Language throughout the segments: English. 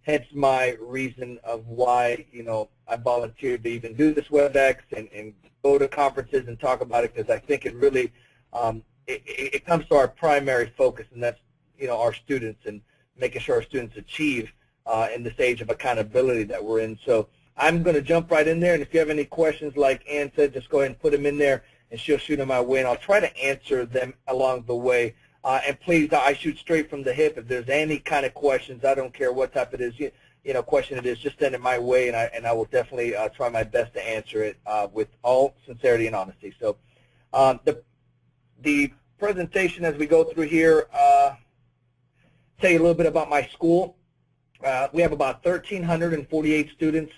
hence my reason of why, you know, I volunteered to even do this WebEx and go to conferences and talk about it, because I think it really, it comes to our primary focus, and that's, you know, our students and making sure our students achieve in this age of accountability that we're in. So I'm going to jump right in there, and if you have any questions, like Ann said, just go ahead and put them in there, and she'll shoot them my way, and I'll try to answer them along the way. And please, I shoot straight from the hip. If there's any kind of questions, I don't care what type it is, you know, question it is, just send it my way, and I will definitely try my best to answer it with all sincerity and honesty. So the presentation as we go through here, tell you a little bit about my school. We have about 1,348 students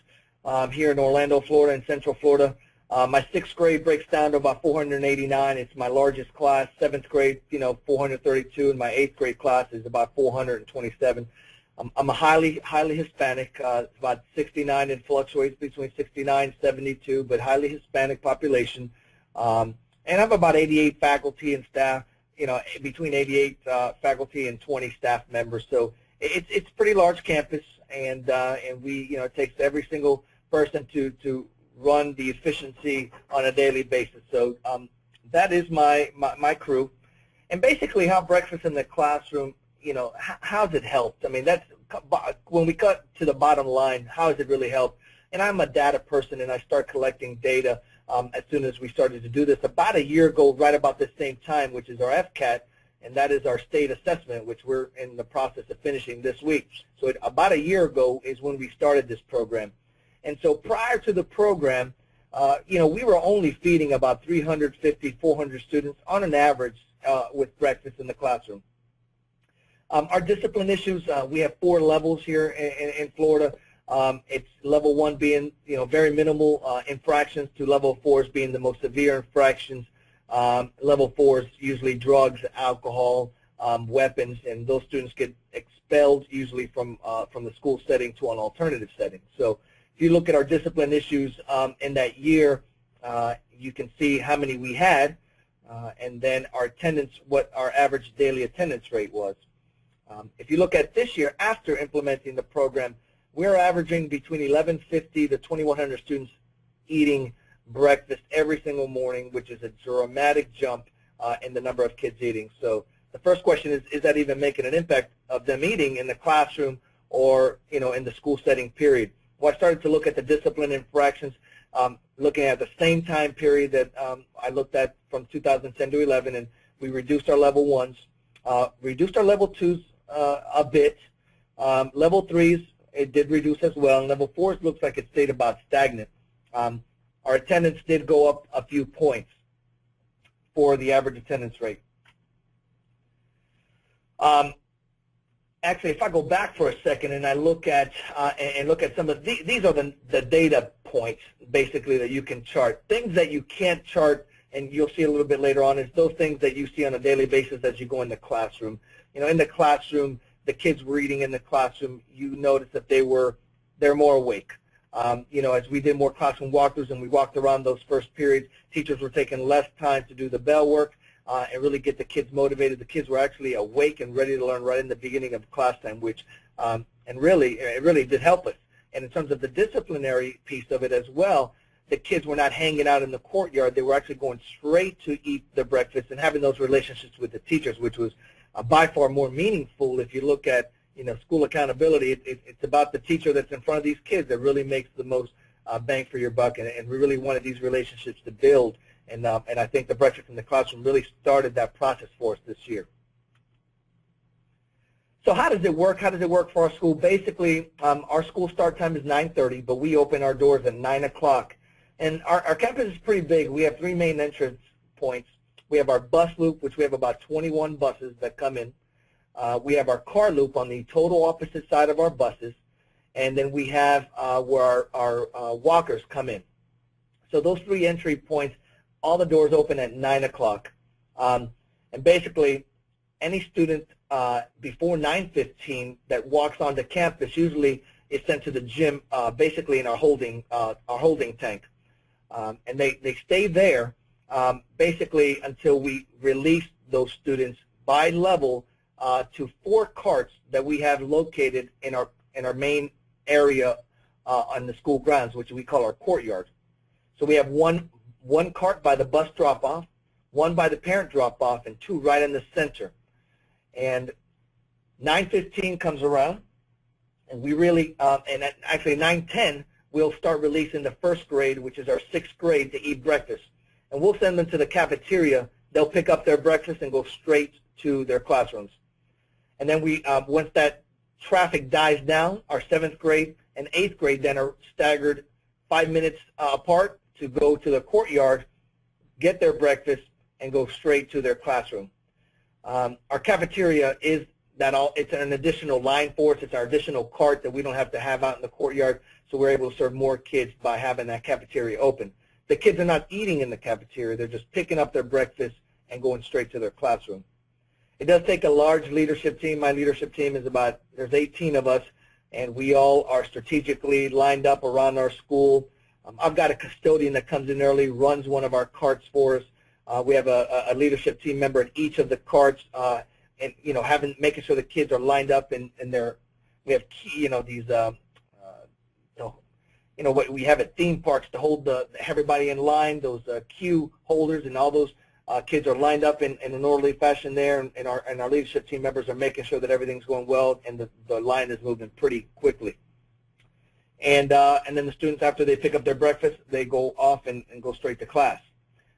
here in Orlando, Florida, and Central Florida. My 6th grade breaks down to about 489. It's my largest class. 7th grade, you know, 432, and my 8th grade class is about 427. I'm a highly Hispanic. It's about 69. It fluctuates between 69 and 72, but highly Hispanic population. And I have about 88 faculty and staff, you know, between 88 faculty and 20 staff members. So it's a pretty large campus, and we, you know, it takes every single person to run the efficiency on a daily basis. So that is my crew. And basically how breakfast in the classroom, you know, how's it helped? I mean, that's when we cut to the bottom line, how has it really helped? And I'm a data person, and I start collecting data as soon as we started to do this. About a year ago, right about the same time, which is our FCAT, and that is our state assessment, which we're in the process of finishing this week. So about a year ago is when we started this program. And so prior to the program, you know, we were only feeding about 350, 400 students on an average with breakfast in the classroom. Our discipline issues, we have 4 levels here in Florida. It's level 1 being, you know, very minimal infractions, to level 4s being the most severe infractions. Level 4 is usually drugs, alcohol, weapons, and those students get expelled usually from the school setting to an alternative setting. So if you look at our discipline issues in that year, you can see how many we had, and then our attendance, what our average daily attendance rate was. If you look at this year, after implementing the program, we're averaging between 1,150 to 2,100 students eating breakfast every single morning, which is a dramatic jump in the number of kids eating. So the first question is that even making an impact of them eating in the classroom or, you know, in the school setting period? Well, I started to look at the discipline infractions, looking at the same time period that I looked at from 2010 to 11, and we reduced our level 1s, reduced our level 2s a bit. Level 3s, it did reduce as well, and level 4s looks like it stayed about stagnant. Our attendance did go up a few points for the average attendance rate. Actually, if I go back for a second and I look at some of these are the data points basically that you can chart. Things that you can't chart, and you'll see a little bit later on, is those things that you see on a daily basis as you go in the classroom. You know, in the classroom, the kids were eating in the classroom. You notice that they're more awake. You know, as we did more classroom walkthroughs and we walked around those first periods, teachers were taking less time to do the bell work and really get the kids motivated. The kids were actually awake and ready to learn right in the beginning of class time, which and it really did help us. And in terms of the disciplinary piece of it as well, the kids were not hanging out in the courtyard. They were actually going straight to eat the breakfast and having those relationships with the teachers, which was by far more meaningful. If you look at, you know, school accountability, it's about the teacher that's in front of these kids that really makes the most bang for your buck, and we really wanted these relationships to build, and I think the breakfast in the classroom really started that process for us this year. So how does it work? How does it work for our school? Basically, our school start time is 9:30, but we open our doors at 9 o'clock. And our campus is pretty big. We have 3 main entrance points. We have our bus loop, which we have about 21 buses that come in. We have our car loop on the total opposite side of our buses, and then we have where our walkers come in. So those 3 entry points, all the doors open at 9 o'clock. And basically, any student before 9:15 that walks onto campus usually is sent to the gym, basically in our holding tank. And they stay there basically until we release those students by level to 4 carts that we have located in our main area on the school grounds, which we call our courtyard. So we have one cart by the bus drop-off, one by the parent drop-off, and two right in the center. And 9:15 comes around, and we really, and actually 9:10, we'll start releasing the first grade, which is our 6th grade, to eat breakfast. And we'll send them to the cafeteria. They'll pick up their breakfast and go straight to their classrooms. And then we, once that traffic dies down, our 7th grade and 8th grade then are staggered 5 minutes apart to go to the courtyard, get their breakfast, and go straight to their classroom. Our cafeteria is it's an additional line for us. It's our additional cart that we don't have to have out in the courtyard, so we're able to serve more kids by having that cafeteria open. The kids are not eating in the cafeteria. They're just picking up their breakfast and going straight to their classroom. It does take a large leadership team. My leadership team is there's 18 of us, and we all are strategically lined up around our school. I've got a custodian that comes in early, runs one of our carts for us. We have a leadership team member at each of the carts, and making sure the kids are lined up in their. We have what we have at theme parks to hold everybody in line. Those queue holders and all those kids are lined up in an orderly fashion there, and our leadership team members are making sure that everything's going well and the line is moving pretty quickly. And then the students, after they pick up their breakfast, they go off and go straight to class.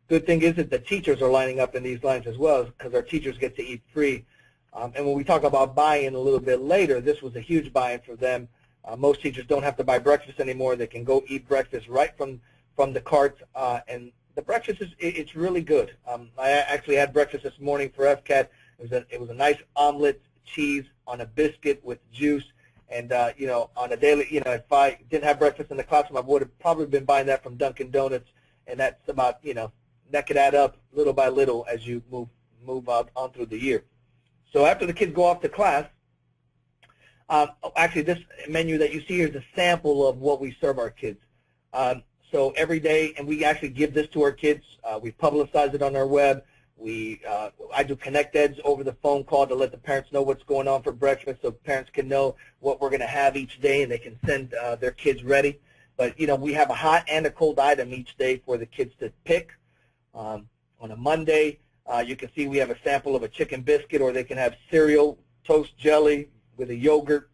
Good thing is that the teachers are lining up in these lines as well, because our teachers get to eat free. And when we talk about buy-in a little bit later, this was a huge buy-in for them. Most teachers don't have to buy breakfast anymore. They can go eat breakfast right from the cart, and the breakfast it's really good. I actually had breakfast this morning for FCAT. It was a nice omelet, cheese on a biscuit with juice, and on a daily, if I didn't have breakfast in the classroom, I would have probably been buying that from Dunkin' Donuts, and that's about that could add up little by little as you move on through the year. So after the kids go off to class, actually this menu that you see here is a sample of what we serve our kids. So every day, and we actually give this to our kids. We publicize it on our web. I do Connect Eds over the phone call to let the parents know what's going on for breakfast, so parents can know what we're going to have each day, and they can send their kids ready. But we have a hot and a cold item each day for the kids to pick. On a Monday, you can see we have a sample of a chicken biscuit, or they can have cereal, toast jelly with a yogurt.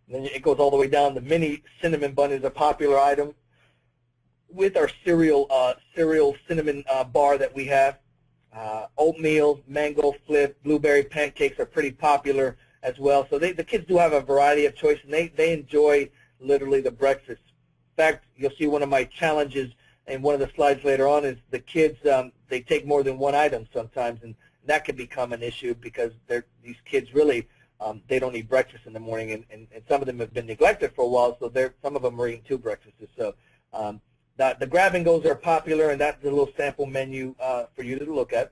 And then it goes all the way down. The mini cinnamon bun is a popular item with our cereal cinnamon bar that we have. Oatmeal, mango flip, blueberry pancakes are pretty popular as well. So the kids do have a variety of choices, and they enjoy literally the breakfast. In fact, you'll see one of my challenges in one of the slides later on is the kids, they take more than one item sometimes, and that can become an issue because these kids really, they don't eat breakfast in the morning, and some of them have been neglected for a while, so some of them are eating 2 breakfasts. So the grab-and-goes are popular, and that's a little sample menu for you to look at.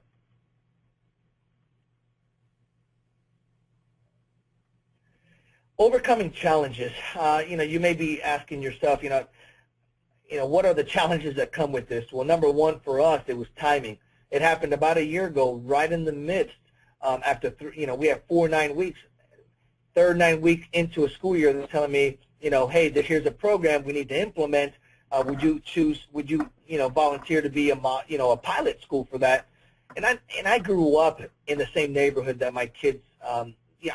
Overcoming challenges. You may be asking yourself, what are the challenges that come with this? Well, number one for us, it was timing. It happened about a year ago, right in the midst. After we have 4 9 weeks. Third 9 weeks into a school year, they're telling me, hey, here's a program we need to implement. Would you volunteer to be a pilot school for that? And I grew up in the same neighborhood that my kids.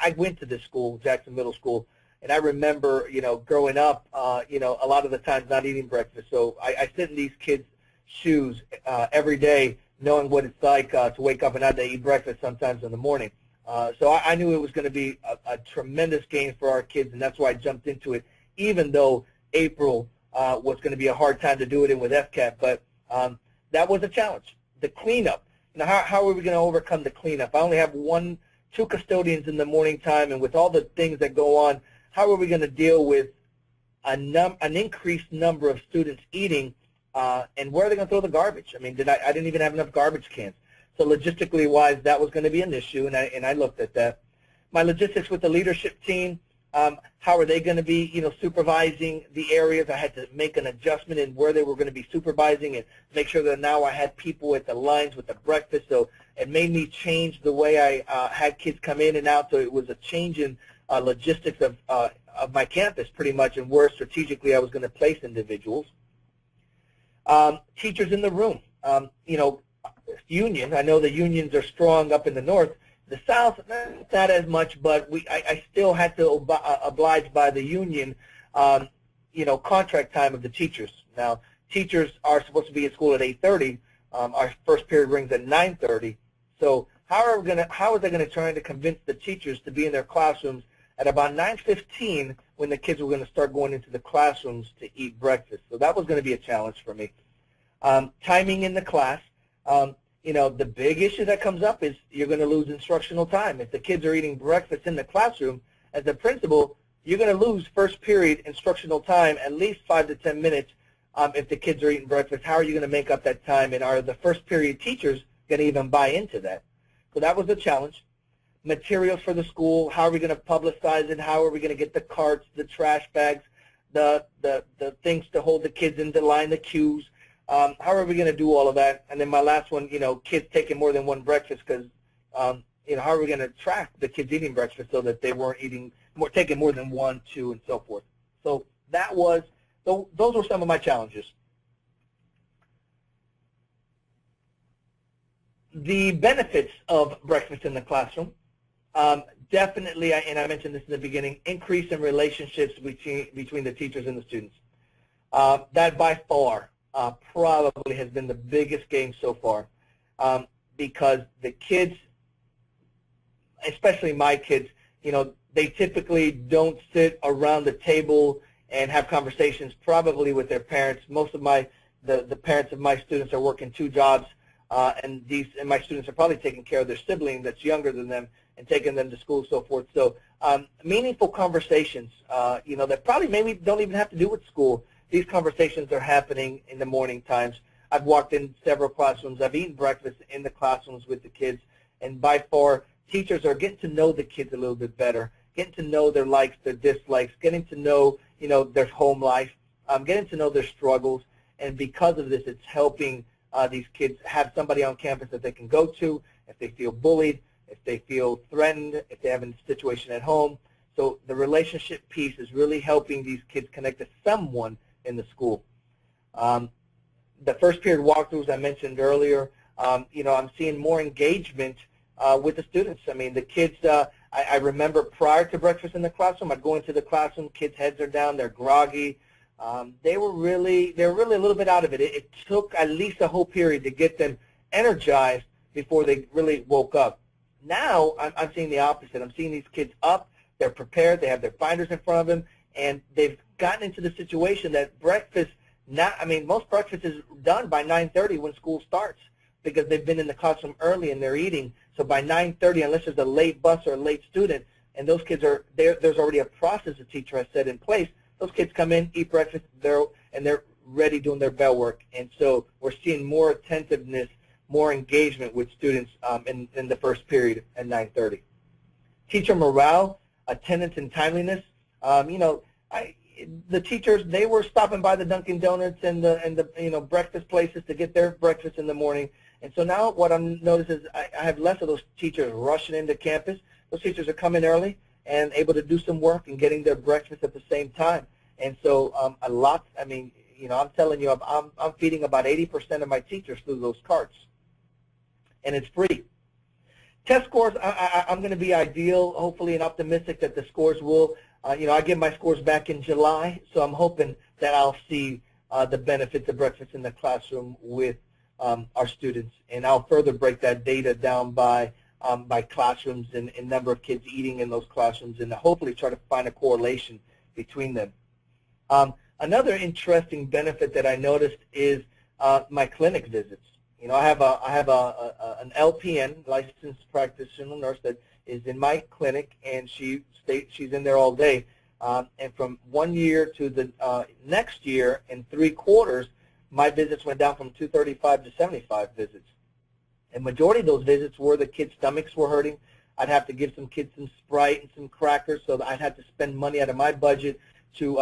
I went to this school, Jackson Middle School. And I remember, growing up, a lot of the times not eating breakfast. So I sit in these kids' shoes every day, knowing what it's like to wake up and have to eat breakfast sometimes in the morning. So I knew it was going to be a tremendous gain for our kids, and that's why I jumped into it, even though April was going to be a hard time to do it in with FCAT. But that was a challenge. The cleanup. How are we going to overcome the cleanup? I only have 2 custodians in the morning time, and with all the things that go on, how are we going to deal with an increased number of students eating, and where are they going to throw the garbage? I mean, I didn't even have enough garbage cans. So logistically wise, that was going to be an issue, and I looked at that. My logistics with the leadership team, How are they going to be, supervising the areas? I had to make an adjustment in where they were going to be supervising and make sure that now I had people at the lines with the breakfast. So it made me change the way I had kids come in and out. So it was a change in logistics of my campus pretty much, and where strategically I was going to place individuals. Teachers in the room. Union. I know the unions are strong up in the north. The South, not as much, but I still had to oblige by the union, contract time of the teachers. Now, teachers are supposed to be at school at 8:30. Our first period rings at 9:30. So how is they going to try to convince the teachers to be in their classrooms at about 9:15 when the kids were going to start going into the classrooms to eat breakfast? So that was going to be a challenge for me. Timing in the class. The big issue that comes up is you're going to lose instructional time. If the kids are eating breakfast in the classroom, as a principal, you're going to lose first period instructional time at least 5 to 10 minutes if the kids are eating breakfast. How are you going to make up that time, and are the first period teachers going to even buy into that? So that was a challenge. Materials for the school, how are we going to publicize it? How are we going to get the carts, the trash bags, the things to hold the kids in the line, the cues? How are we going to do all of that? And then my last one, kids taking more than one breakfast, because, how are we going to track the kids eating breakfast so that they weren't taking more than 1, 2, and so forth. So those were some of my challenges. The benefits of breakfast in the classroom, definitely, and I mentioned this in the beginning, increase in relationships between the teachers and the students. That by far probably has been the biggest gain so far, because the kids, especially my kids, they typically don't sit around the table and have conversations probably with their parents. Most of the parents of my students are working 2 jobs, and my students are probably taking care of their sibling that's younger than them and taking them to school and so forth. So meaningful conversations, that probably maybe don't even have to do with school. These conversations are happening in the morning times. I've walked in several classrooms. I've eaten breakfast in the classrooms with the kids, and by far, teachers are getting to know the kids a little bit better, getting to know their likes, their dislikes, getting to know, their home life, getting to know their struggles, and because of this, it's helping these kids have somebody on campus that they can go to if they feel bullied, if they feel threatened, if they have a situation at home. So the relationship piece is really helping these kids connect to someone in the school. The first period walkthroughs I mentioned earlier, I'm seeing more engagement with the students. I mean, the kids, I remember prior to breakfast in the classroom, I'd go into the classroom, kids' heads are down, they're groggy. They were really a little bit out of it. It took at least a whole period to get them energized before they really woke up. Now, I'm seeing the opposite. I'm seeing these kids up, they're prepared, they have their binders in front of them, and they've gotten into the situation that breakfast, most breakfast is done by 9:30 when school starts, because they've been in the classroom early and they're eating. So by 9:30, unless there's a late bus or a late student, and those kids are there, there's already a process the teacher has set in place. Those kids come in, eat breakfast, and they're ready doing their bell work. And so we're seeing more attentiveness, more engagement with students in the first period at 9:30. Teacher morale, attendance, and timeliness. The teachers, they were stopping by the Dunkin' Donuts and the breakfast places to get their breakfast in the morning. And so now what I'm noticing is I have less of those teachers rushing into campus. Those teachers are coming early and able to do some work and getting their breakfast at the same time. And so I'm telling you, I'm feeding about 80% of my teachers through those carts, and it's free. Test scores, I'm going to be ideal, hopefully, and optimistic that the scores will, I get my scores back in July, so I'm hoping that I'll see the benefits of breakfast in the classroom with our students, and I'll further break that data down by classrooms and number of kids eating in those classrooms, and hopefully try to find a correlation between them. Another interesting benefit that I noticed is my clinic visits. I have an LPN, licensed practitioner nurse, that is in my clinic, and she's in there all day. And from 1 year to the next year, in 3 quarters, my visits went down from 235 to 75 visits. And majority of those visits were the kids' stomachs were hurting. I'd have to give some kids some Sprite and some crackers, so that I'd have to spend money out of my budget to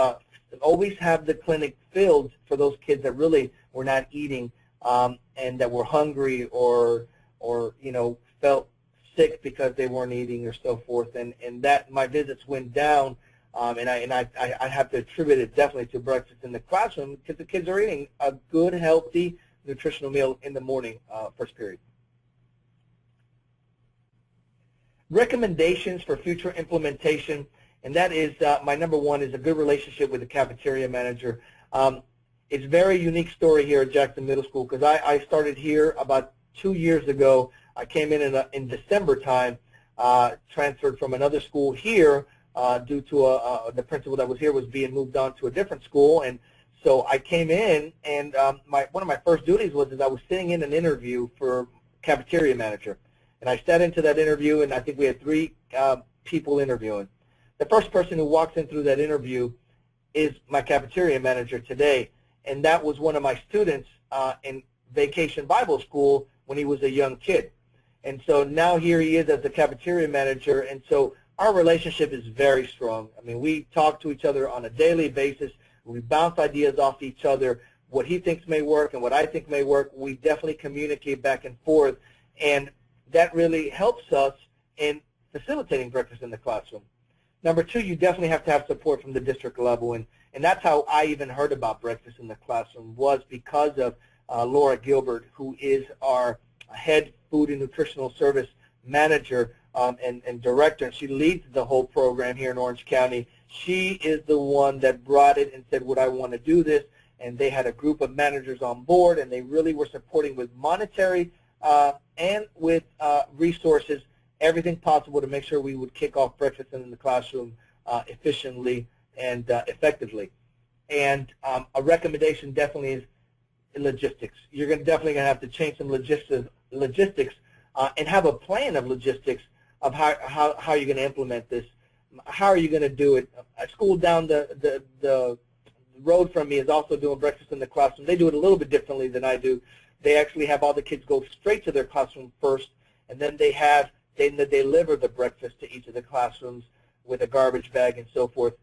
always have the clinic filled for those kids that really were not eating and that were hungry or felt sick because they weren't eating or so forth. And that my visits went down, and I have to attribute it definitely to breakfast in the classroom, because the kids are eating a good, healthy, nutritional meal in the morning, first period. Recommendations for future implementation, and that is my number one is a good relationship with the cafeteria manager. It's a very unique story here at Jackson Middle School, because I started here about 2 years ago. I came in December time, transferred from another school here due to the principal that was here was being moved on to a different school, and so I came in, and one of my first duties was I was sitting in an interview for cafeteria manager. And I sat into that interview, and I think we had 3 people interviewing. The first person who walks in through that interview is my cafeteria manager today, and that was one of my students in Vacation Bible School when he was a young kid. And so now here he is as the cafeteria manager, and so our relationship is very strong. I mean, we talk to each other on a daily basis. We bounce ideas off each other. What he thinks may work and what I think may work, we definitely communicate back and forth, and that really helps us in facilitating breakfast in the classroom. Number 2, you definitely have to have support from the district level, and that's how I even heard about breakfast in the classroom, was because of Laura Gilbert, who is our head food and nutritional service manager and director, and she leads the whole program here in Orange County. She is the one that brought it and said, would I want to do this? And they had a group of managers on board, and they really were supporting with monetary and with resources, everything possible to make sure we would kick off breakfast in the classroom efficiently and effectively. And a recommendation definitely is logistics. You're definitely going to have to change some logistics and have a plan of logistics of how you're going to implement this. How are you going to do it? A school down the road from me is also doing breakfast in the classroom. They do it a little bit differently than I do. They actually have all the kids go straight to their classroom first, and then they deliver the breakfast to each of the classrooms with a garbage bag and so forth.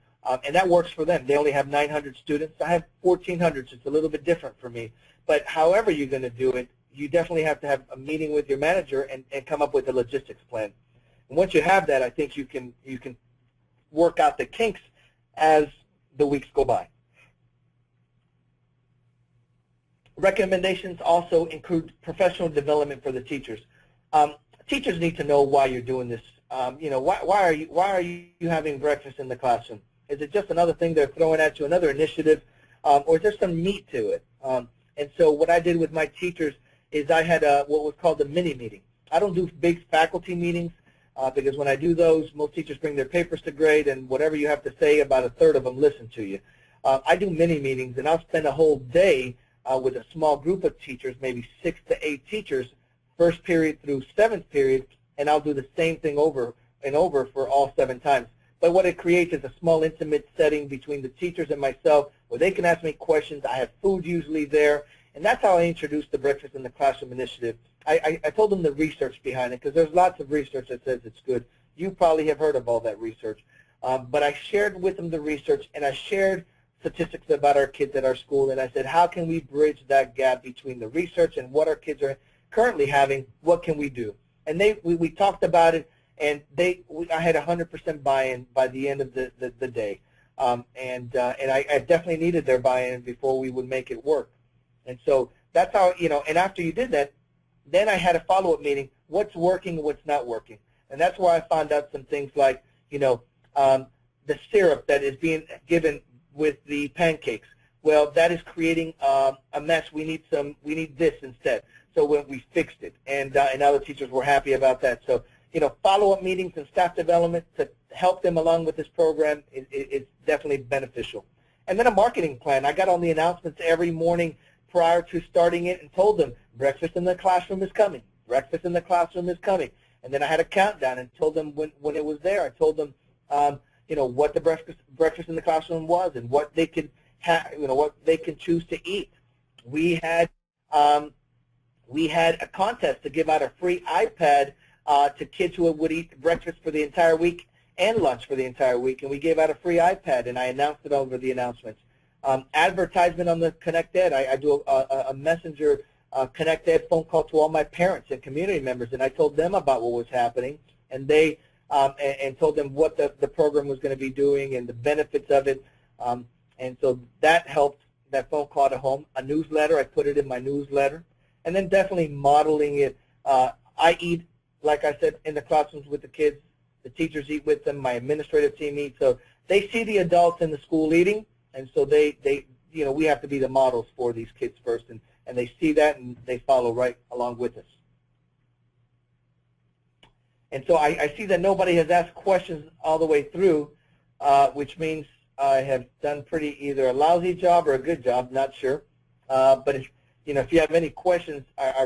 And that works for them. They only have 900 students. I have 1,400, so it's a little bit different for me. But however you're going to do it, you definitely have to have a meeting with your manager and come up with a logistics plan. And once you have that, I think you can work out the kinks as the weeks go by. Recommendations also include professional development for the teachers. Teachers need to know why you're doing this. Why are you having breakfast in the classroom? Is it just another thing they're throwing at you, another initiative, or is there some meat to it? And so what I did with my teachers is I had what was called a mini meeting. I don't do big faculty meetings because when I do those, most teachers bring their papers to grade, and whatever you have to say, about a third of them listen to you. I do mini meetings, and I'll spend a whole day with a small group of teachers, maybe 6 to 8 teachers, first period through 7th period, and I'll do the same thing over and over for all 7 times. But what it creates is a small intimate setting between the teachers and myself where they can ask me questions. I have food usually there, and that's how I introduced the Breakfast in the Classroom initiative. I told them the research behind it, because there's lots of research that says it's good. You probably have heard of all that research. But I shared with them the research, and I shared statistics about our kids at our school, and I said, how can we bridge that gap between the research and what our kids are currently having? What can we do? And we talked about it, and I had 100% buy-in by the end of the day. And I definitely needed their buy-in before we would make it work. And so that's how, and after you did that, then I had a follow-up meeting, what's working, what's not working. And that's where I found out some things like, the syrup that is being given with the pancakes. Well, that is creating a mess. We need this instead. So when we fixed it, and now the teachers were happy about that. So, follow-up meetings and staff development to help them along with this program is definitely beneficial. And then a marketing plan. I got on the announcements every morning prior to starting it and told them, breakfast in the classroom is coming. Breakfast in the classroom is coming. And then I had a countdown and told them when it was there. I told them, what the breakfast in the classroom was and what they could what they can choose to eat. We had a contest to give out a free iPad to kids who would eat breakfast for the entire week and lunch for the entire week, and we gave out a free iPad, and I announced it over the announcements. Advertisement on the Connect Ed. I do a messenger Connect Ed phone call to all my parents and community members, and I told them about what was happening, and they and told them what the program was going to be doing and the benefits of it, and so that helped. That phone call to home. A newsletter, I put it in my newsletter, and then definitely modeling it. I eat, like I said, in the classrooms with the kids. The teachers eat with them. My administrative team eats. So they see the adults in the school eating, and so they we have to be the models for these kids first, and they see that and they follow right along with us. And so I see that nobody has asked questions all the way through, which means I have done pretty either a lousy job or a good job, not sure. But if you have any questions, I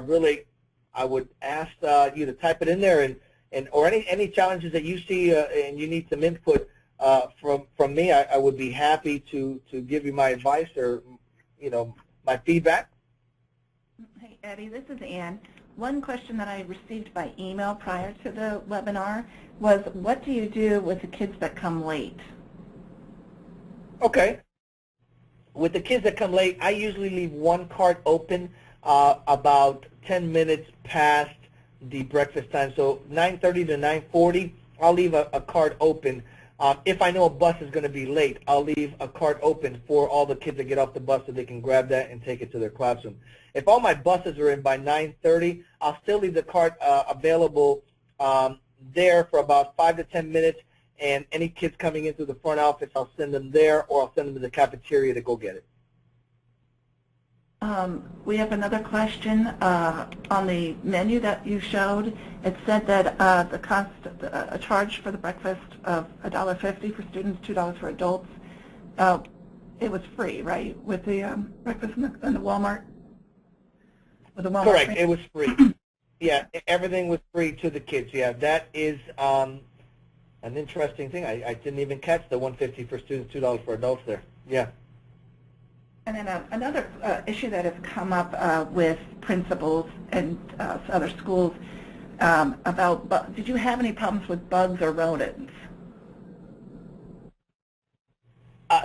would ask you to type it in there, or any challenges that you see and you need some input from me. I would be happy to give you my advice or my feedback. Hey Eddie, this is Ann. One question that I received by email prior to the webinar was, what do you do with the kids that come late? Okay. With the kids that come late, I usually leave one cart open about 10 minutes past the breakfast time. So 9:30 to 9:40, I'll leave a cart open. If I know a bus is going to be late, I'll leave a cart open for all the kids that get off the bus so they can grab that and take it to their classroom. If all my buses are in by 9:30, I'll still leave the cart available there for about 5 to 10 minutes, and any kids coming in through the front office, I'll send them there, or I'll send them to the cafeteria to go get it. We have another question on the menu that you showed. It said that the cost, a charge for the breakfast of $1.50 for students, $2 for adults. It was free, right, with the breakfast in the Walmart? With the Walmart Correct. thing? It was free. Yeah, everything was free to the kids. Yeah, that is an interesting thing. I didn't even catch the $1.50 for students, $2 for adults there. Yeah. And then another issue that has come up with principals and other schools about, did you have any problems with bugs or rodents?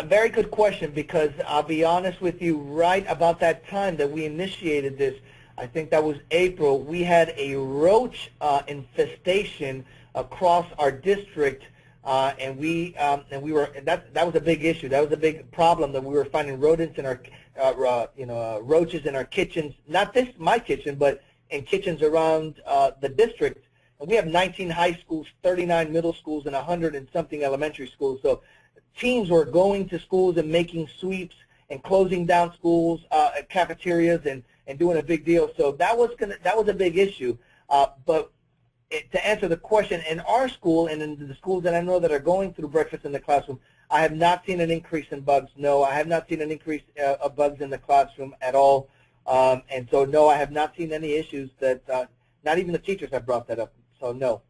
Very good question, because I'll be honest with you, right about that time that we initiated this, I think that was April, we had a roach infestation across our district. And that was a big issue. That was a big problem, that we were finding rodents in our, roaches in our kitchens. Not my kitchen, but in kitchens around the district. And we have 19 high schools, 39 middle schools, and 100 and something elementary schools. So teams were going to schools and making sweeps and closing down schools, cafeterias, and doing a big deal. So that was a big issue. But to answer the question, in our school and in the schools that I know that are going through breakfast in the classroom, I have not seen an increase in bugs. No, I have not seen an increase of bugs in the classroom at all. And so, no, I have not seen any issues that, not even the teachers have brought that up. So, no.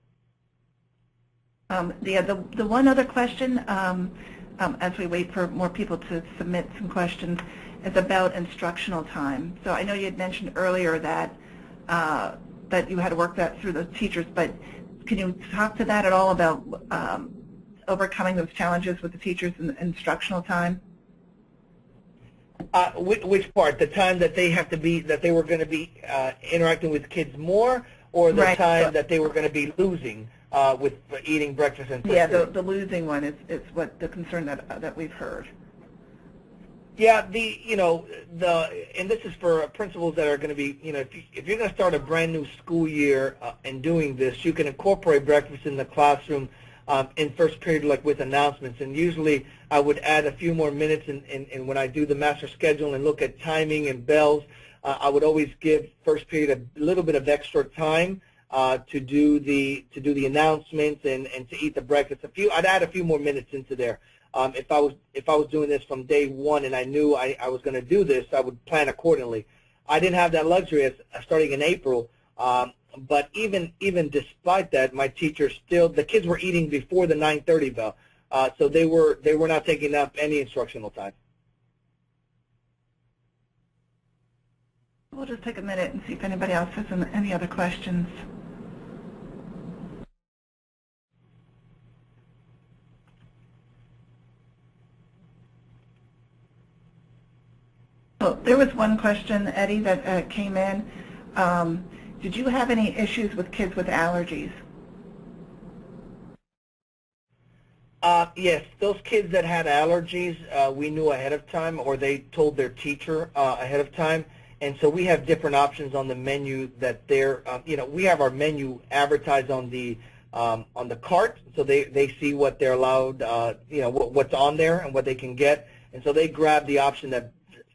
The one other question, as we wait for more people to submit some questions, is about instructional time. So I know you had mentioned earlier that that you had to work that through the teachers, but can you talk to that at all about overcoming those challenges with the teachers in the instructional time? Which part? The time that they have to be, that they were going to be interacting with kids more, or the time that they were going to be losing with eating breakfast and yeah, the losing one is what the concern that we've heard. Yeah, and this is for principals that are going to be, if you're going to start a brand new school year and doing this, you can incorporate breakfast in the classroom in first period, like with announcements. And usually I would add a few more minutes, and when I do the master schedule and look at timing and bells, I would always give first period a little bit of extra time to do the announcements and to eat the breakfast. I'd add a few more minutes into there. If I was doing this from day one and I knew I was going to do this, I would plan accordingly. I didn't have that luxury starting in April, but even despite that, my teachers the kids were eating before the 9:30 bell, so they were not taking up any instructional time. We'll just take a minute and see if anybody else has any other questions. Well, there was one question, Eddie, that came in. Did you have any issues with kids with allergies? Yes, those kids that had allergies, we knew ahead of time, or they told their teacher ahead of time. And so we have different options on the menu that they're, we have our menu advertised on the cart, so they see what they're allowed, what's on there and what they can get. And so they grab the option that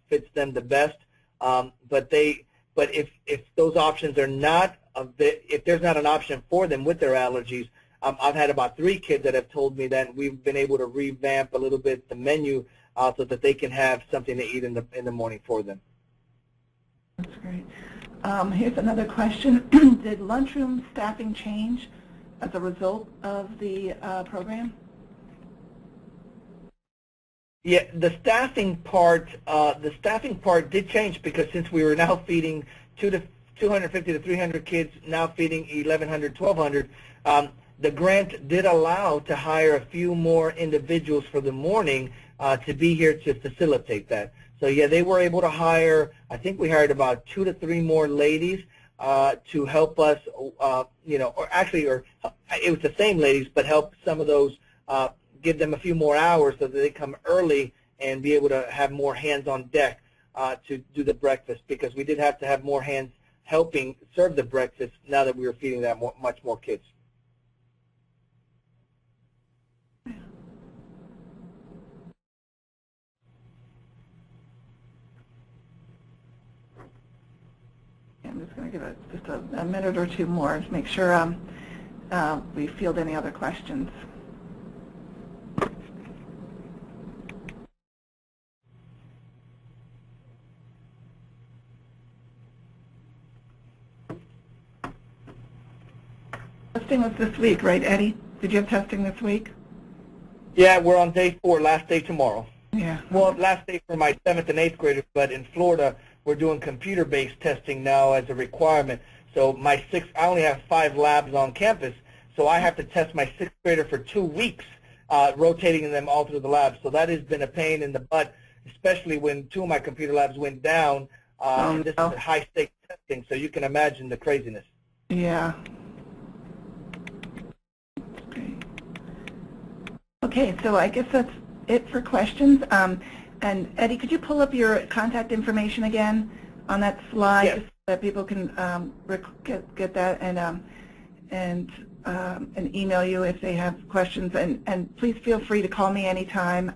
fits them the best. But if those options are not, if there's not an option for them with their allergies, I've had about 3 kids that have told me that we've been able to revamp a little bit the menu so that they can have something to eat in the morning for them. That's great. Here's another question. Did lunchroom staffing change as a result of the program? Yeah, the staffing part did change, because since we were now feeding 250 to 300 kids, now feeding 1,100, 1,200, the grant did allow to hire a few more individuals for the morning to be here to facilitate that. So yeah, they were able to hire, I think we hired about 2 to 3 more ladies to help us, or it was the same ladies, but help some of those, give them a few more hours so that they come early and be able to have more hands on deck to do the breakfast, because we did have to have more hands helping serve the breakfast now that we were feeding that much more kids. I'm just going to give it just a minute or 2 more to make sure we field any other questions. Testing was this week, right, Eddie? Did you have testing this week? Yeah, we're on day 4, last day tomorrow. Yeah. Well, last day for my 7th and 8th graders, but in Florida, we're doing computer-based testing now as a requirement. So my I only have 5 labs on campus, so I have to test my 6th grader for 2 weeks, rotating them all through the labs. So that has been a pain in the butt, especially when 2 of my computer labs went down. And this is high-stakes testing, so you can imagine the craziness. Yeah. Okay, so I guess that's it for questions. And Eddie, could you pull up your contact information again on that slide, yes, so that people can get that and email you if they have questions. And please feel free to call me anytime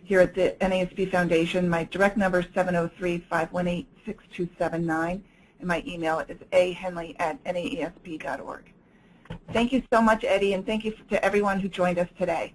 here at the NAESP Foundation. My direct number is 703-518-6279, and my email is ahenley@naesp.org. Thank you so much, Eddie, and thank you to everyone who joined us today.